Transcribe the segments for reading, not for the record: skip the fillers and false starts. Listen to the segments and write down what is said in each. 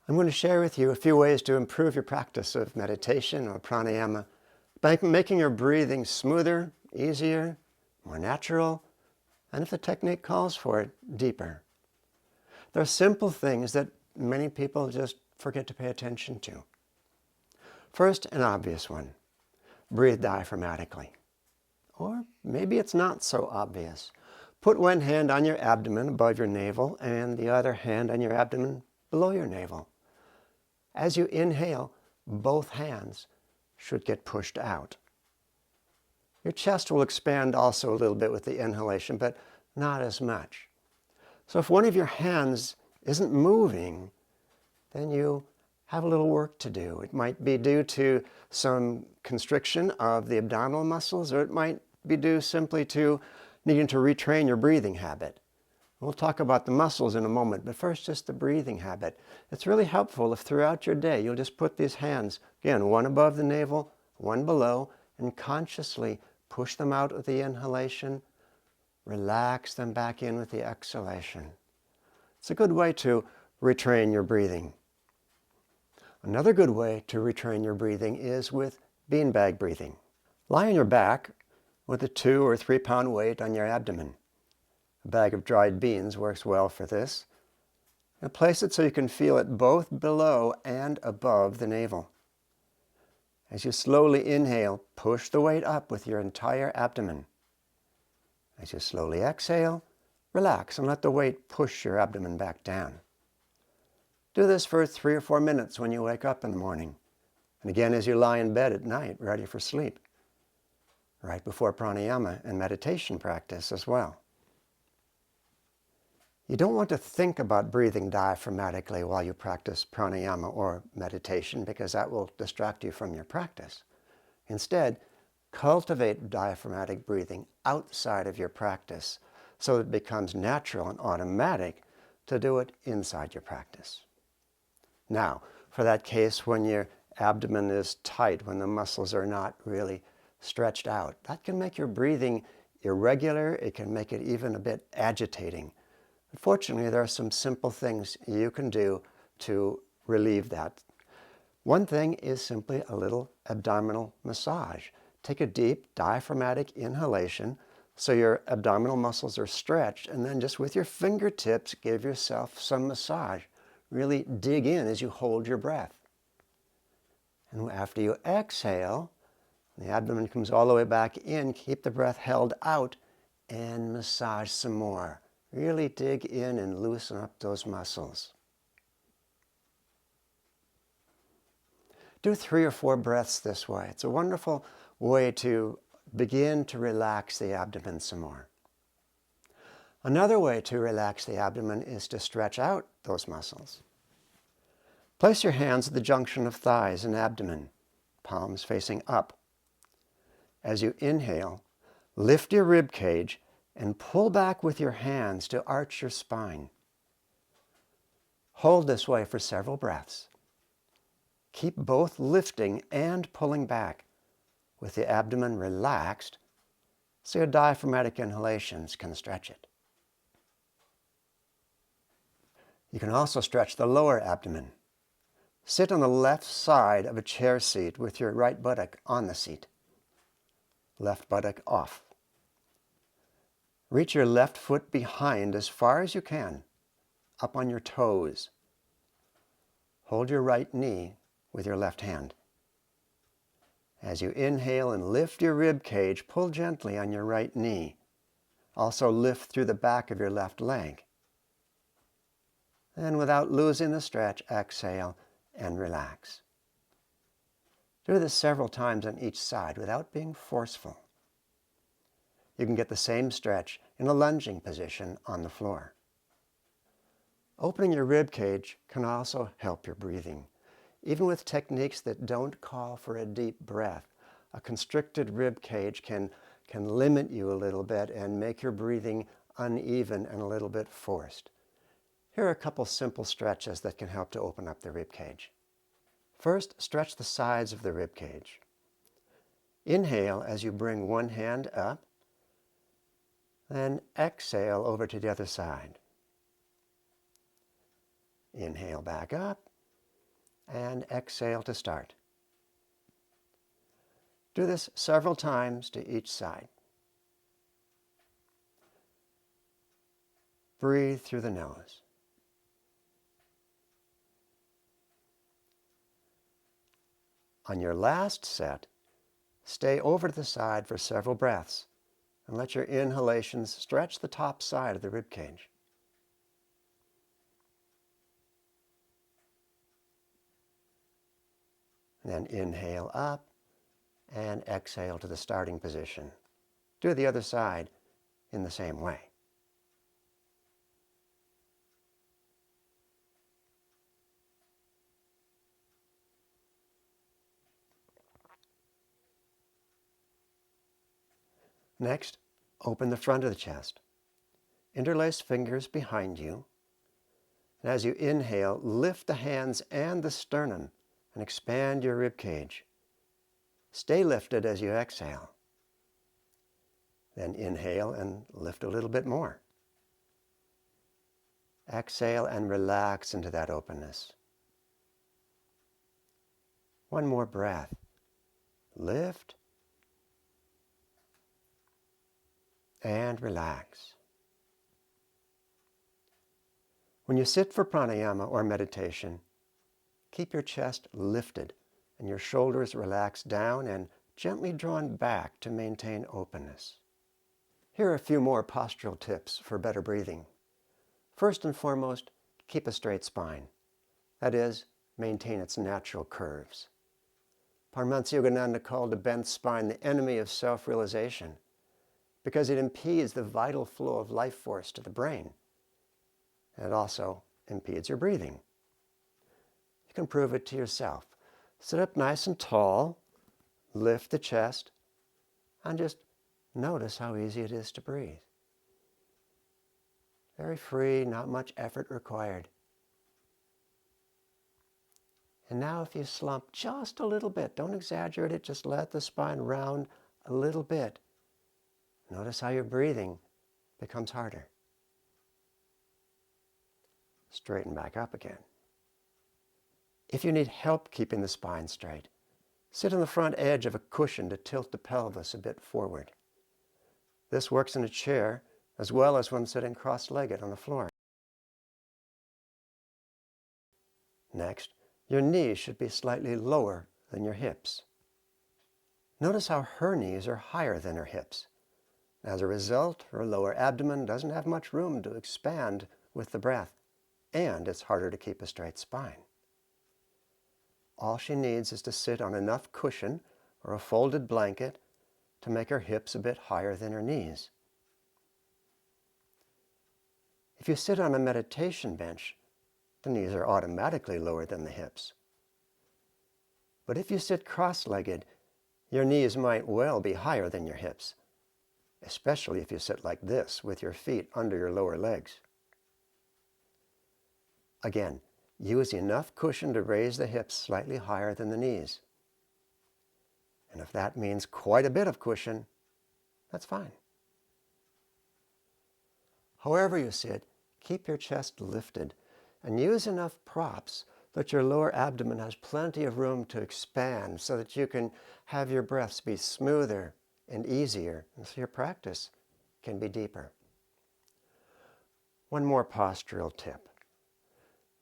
I'm going to share with you a few ways to improve your practice of meditation or pranayama by making your breathing smoother, easier, more natural, and if the technique calls for it, deeper. There are simple things that many people just forget to pay attention to. First, an obvious one. Breathe diaphragmatically. Or maybe it's not so obvious. Put one hand on your abdomen above your navel and the other hand on your abdomen below your navel. As you inhale, both hands should get pushed out. Your chest will expand also a little bit with the inhalation, but not as much. So if one of your hands isn't moving, then you have a little work to do. It might be due to some constriction of the abdominal muscles, or it might be due simply to needing to retrain your breathing habit. We'll talk about the muscles in a moment, but first just the breathing habit. It's really helpful if throughout your day you'll just put these hands, again, one above the navel, one below, and consciously push them out with the inhalation, relax them back in with the exhalation. It's a good way to retrain your breathing. Another good way to retrain your breathing is with beanbag breathing. Lie on your back with a 2 or 3 pound weight on your abdomen. A bag of dried beans works well for this. And place it so you can feel it both below and above the navel. As you slowly inhale, push the weight up with your entire abdomen. As you slowly exhale, relax and let the weight push your abdomen back down. Do this for 3 or 4 minutes when you wake up in the morning, and again as you lie in bed at night ready for sleep, right before pranayama and meditation practice as well. You don't want to think about breathing diaphragmatically while you practice pranayama or meditation because that will distract you from your practice. Instead, cultivate diaphragmatic breathing outside of your practice so it becomes natural and automatic to do it inside your practice. Now, for that case when your abdomen is tight, when the muscles are not really stretched out, that can make your breathing irregular. It can make it even a bit agitating. Fortunately, there are some simple things you can do to relieve that. One thing is simply a little abdominal massage. Take a deep diaphragmatic inhalation so your abdominal muscles are stretched, and then just with your fingertips give yourself some massage. Really dig in as you hold your breath. And after you exhale, the abdomen comes all the way back in, keep the breath held out, and massage some more. Really dig in and loosen up those muscles. Do 3 or 4 breaths this way. It's a wonderful way to begin to relax the abdomen some more. Another way to relax the abdomen is to stretch out those muscles. Place your hands at the junction of thighs and abdomen, palms facing up. As you inhale, lift your rib cage and pull back with your hands to arch your spine. Hold this way for several breaths. Keep both lifting and pulling back with the abdomen relaxed so your diaphragmatic inhalations can stretch it. You can also stretch the lower abdomen. Sit on the left side of a chair seat with your right buttock on the seat. Left buttock off. Reach your left foot behind as far as you can, up on your toes. Hold your right knee with your left hand. As you inhale and lift your rib cage, pull gently on your right knee. Also lift through the back of your left leg. And without losing the stretch, exhale and relax. Do this several times on each side without being forceful. You can get the same stretch in a lunging position on the floor. Opening your rib cage can also help your breathing. Even with techniques that don't call for a deep breath, a constricted rib cage can limit you a little bit and make your breathing uneven and a little bit forced. Here are a couple simple stretches that can help to open up the rib cage. First, stretch the sides of the rib cage. Inhale as you bring one hand up, then exhale over to the other side. Inhale back up, and exhale to start. Do this several times to each side. Breathe through the nose. On your last set, stay over to the side for several breaths and let your inhalations stretch the top side of the rib cage. And then inhale up and exhale to the starting position. Do the other side in the same way. Next, open the front of the chest. Interlace fingers behind you. And as you inhale, lift the hands and the sternum and expand your rib cage. Stay lifted as you exhale. Then inhale and lift a little bit more. Exhale and relax into that openness. One more breath. Lift and relax. When you sit for pranayama or meditation, keep your chest lifted and your shoulders relaxed down and gently drawn back to maintain openness. Here are a few more postural tips for better breathing. First and foremost, keep a straight spine. That is, maintain its natural curves. Ananda called a bent spine the enemy of self-realization because it impedes the vital flow of life force to the brain. And it also impedes your breathing. You can prove it to yourself. Sit up nice and tall, lift the chest, and just notice how easy it is to breathe. Very free, not much effort required. And now if you slump just a little bit, don't exaggerate it, just let the spine round a little bit. Notice how your breathing becomes harder. Straighten back up again. If you need help keeping the spine straight, sit on the front edge of a cushion to tilt the pelvis a bit forward. This works in a chair as well as when sitting cross-legged on the floor. Next, your knees should be slightly lower than your hips. Notice how her knees are higher than her hips. As a result, her lower abdomen doesn't have much room to expand with the breath, and it's harder to keep a straight spine. All she needs is to sit on enough cushion or a folded blanket to make her hips a bit higher than her knees. If you sit on a meditation bench, the knees are automatically lower than the hips. But if you sit cross-legged, your knees might well be higher than your hips, especially if you sit like this with your feet under your lower legs. Again, use enough cushion to raise the hips slightly higher than the knees. And if that means quite a bit of cushion, that's fine. However you sit, keep your chest lifted and use enough props that your lower abdomen has plenty of room to expand so that you can have your breaths be smoother and easier, and so your practice can be deeper. One more postural tip.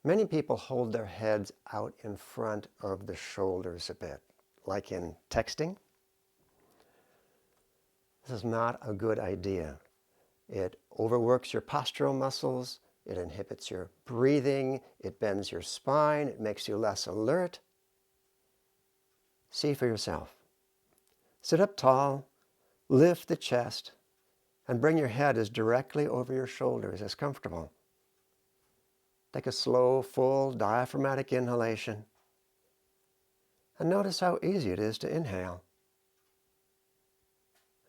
Many people hold their heads out in front of the shoulders a bit, like in texting. This is not a good idea. It overworks your postural muscles, it inhibits your breathing, it bends your spine, it makes you less alert. See for yourself. Sit up tall, lift the chest, and bring your head as directly over your shoulders as comfortable. Take a slow, full diaphragmatic inhalation, and notice how easy it is to inhale.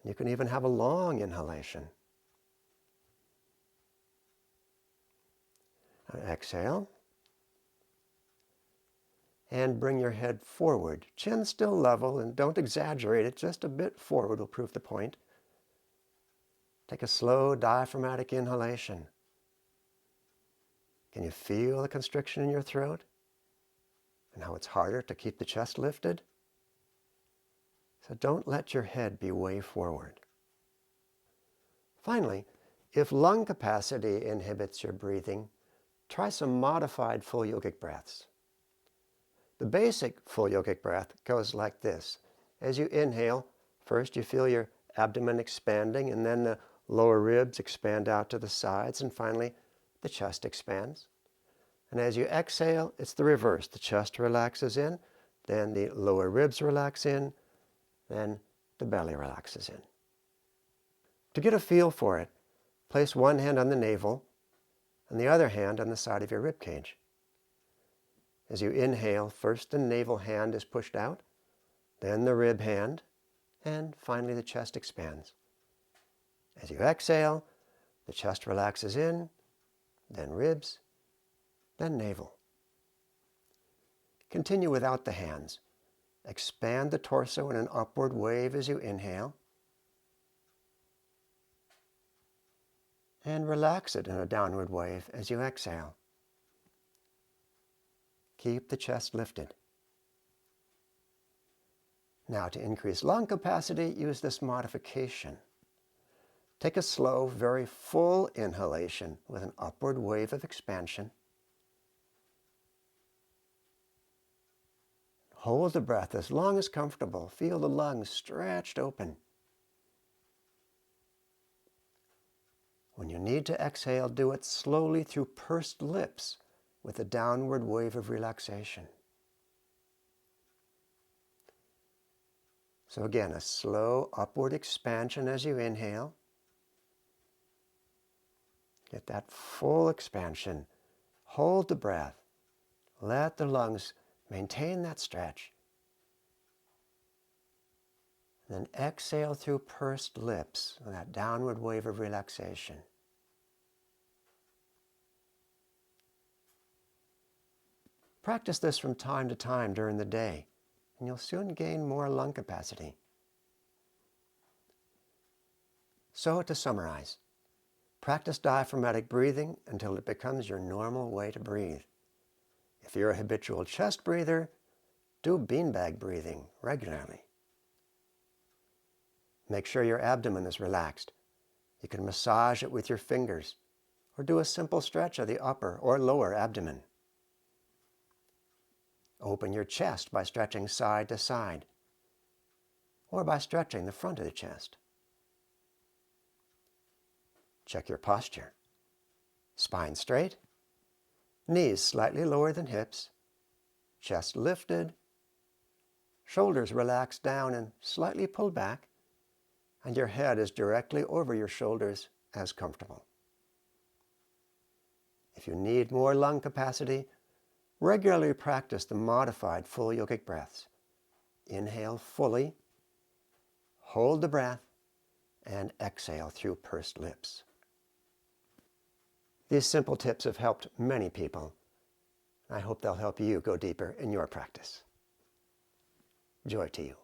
You can even have a long inhalation. Exhale. And bring your head forward. Chin still level, and don't exaggerate it. Just a bit forward will prove the point. Take a slow diaphragmatic inhalation. Can you feel the constriction in your throat? and how it's harder to keep the chest lifted. So don't let your head be way forward. Finally, if lung capacity inhibits your breathing, try some modified full yogic breaths. The basic full yogic breath goes like this. As you inhale, first you feel your abdomen expanding, and then the lower ribs expand out to the sides, and finally the chest expands. And as you exhale, it's the reverse. The chest relaxes in, then the lower ribs relax in, then the belly relaxes in. To get a feel for it, place one hand on the navel and the other hand on the side of your rib cage. As you inhale, first the navel hand is pushed out, then the rib hand, and finally the chest expands. As you exhale, the chest relaxes in, then ribs, then navel. Continue without the hands. Expand the torso in an upward wave as you inhale, and relax it in a downward wave as you exhale. Keep the chest lifted. Now, to increase lung capacity, use this modification. Take a slow, very full inhalation with an upward wave of expansion. Hold the breath as long as comfortable. Feel the lungs stretched open. When you need to exhale, do it slowly through pursed lips with a downward wave of relaxation. So again, a slow upward expansion as you inhale. Get that full expansion. Hold the breath. Let the lungs maintain that stretch. Then exhale through pursed lips with that downward wave of relaxation. Practice this from time to time during the day, and you'll soon gain more lung capacity. So, to summarize, practice diaphragmatic breathing until it becomes your normal way to breathe. If you're a habitual chest breather, do beanbag breathing regularly. Make sure your abdomen is relaxed. You can massage it with your fingers, or do a simple stretch of the upper or lower abdomen. Open your chest by stretching side to side, or by stretching the front of the chest. Check your posture. Spine straight, knees slightly lower than hips, chest lifted, shoulders relaxed down and slightly pulled back, and your head is directly over your shoulders as comfortable. If you need more lung capacity, regularly practice the modified full yogic breaths. Inhale fully, hold the breath, and exhale through pursed lips. These simple tips have helped many people. I hope they'll help you go deeper in your practice. Joy to you.